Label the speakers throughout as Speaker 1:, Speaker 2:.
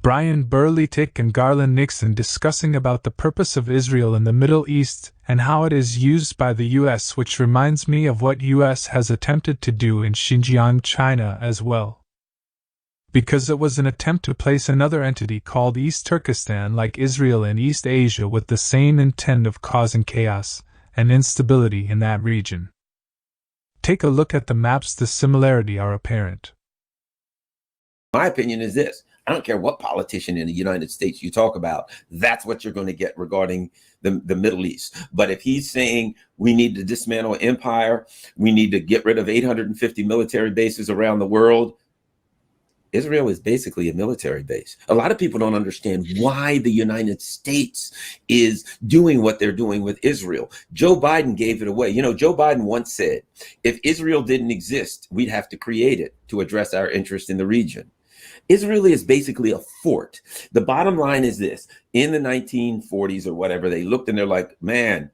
Speaker 1: Brian Berletic and Garland Nixon discussing about the purpose of Israel in the Middle East and how it is used by the US, which reminds me of what US has attempted to do in XinJiang, China as well. Because it was an attempt to place another entity called East Turkestan like Israel in East Asia with the same intent of causing chaos and instability in that region. Take a look at the maps, the similarity are apparent.
Speaker 2: My opinion is this. I don't care what politician in the United States you talk about, that's what you're going to get regarding the Middle East. But if he's saying we need to dismantle empire, we need to get rid of 850 military bases around the world, Israel is basically a military base. A lot of people don't understand why the United States is doing what they're doing with Israel. Joe Biden gave it away. You know, Joe Biden once said, if Israel didn't exist, we'd have to create it to address our interest in the region. Israel is basically a fort. The bottom line is this. In the 1940s or whatever, they looked and they're like, man,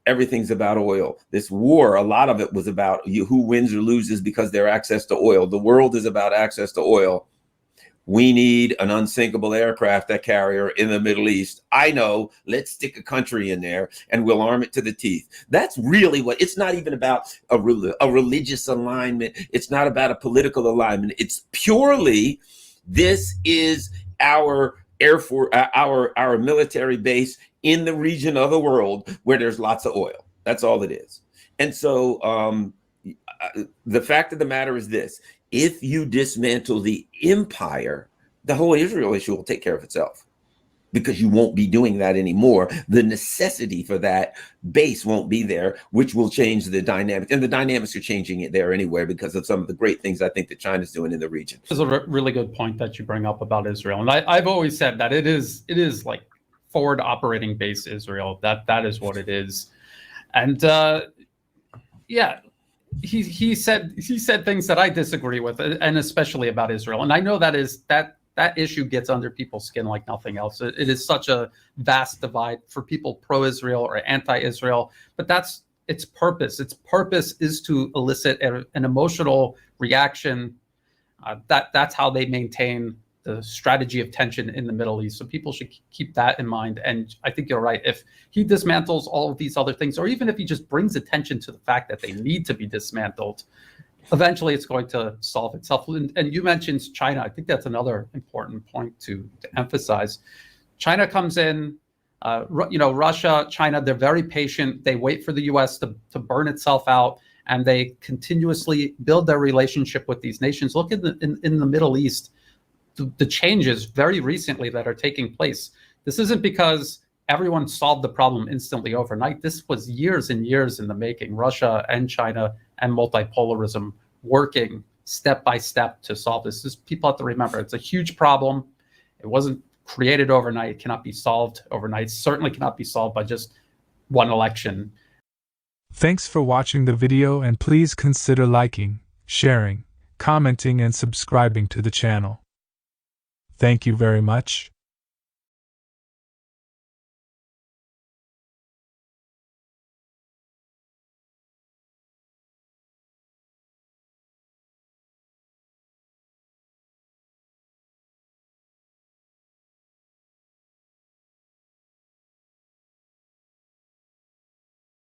Speaker 2: everything's about oil. This war, a lot of it was about who wins or loses because their access to oil. The world is about access to oil. We need an unsinkable aircraft carrier in the Middle East. I know, let's stick a country in there and we'll arm it to the teeth. That's really what, it's not even about a religious alignment. It's not about a political alignment. It's purely, this is our Air Force, our military base in the region of the world where there's lots of oil. That's all it is. And so the fact of the matter is this. If you dismantle the empire, the whole Israel issue will take care of itself because you won't be doing that anymore. The necessity for that base won't be there, which will change the dynamic. And the dynamics are changing it there anyway because of some of the great things I think that China's doing in the region.
Speaker 3: This is a really good point that you bring up about Israel. And I've always said that it is like forward operating base Israel. That is what it is. And yeah. He said things that I disagree with, and especially about Israel. And I know that issue gets under people's skin like nothing else. It is such a vast divide for people pro-Israel or anti-Israel, but that's its purpose. Its purpose is to elicit an emotional reaction. That's how they maintain the strategy of tension in the Middle East. So people should keep that in mind. And I think you're right. If he dismantles all of these other things, or even if he just brings attention to the fact that they need to be dismantled, eventually it's going to solve itself. And you mentioned China. I think that's another important point to emphasize. China comes in, Russia, China, they're very patient. They wait for the US to burn itself out, and they continuously build their relationship with these nations. Look in the Middle East, the changes very recently that are taking place. This isn't because everyone solved the problem instantly overnight. This was years and years in the making. Russia and China and multipolarism working step by step to solve this. People have to remember, it's a huge problem. It wasn't created overnight. It cannot be solved overnight. It certainly cannot be solved by just one election.
Speaker 1: Thanks for watching the video, and please consider liking, sharing, commenting, and subscribing to the channel. Thank you very much.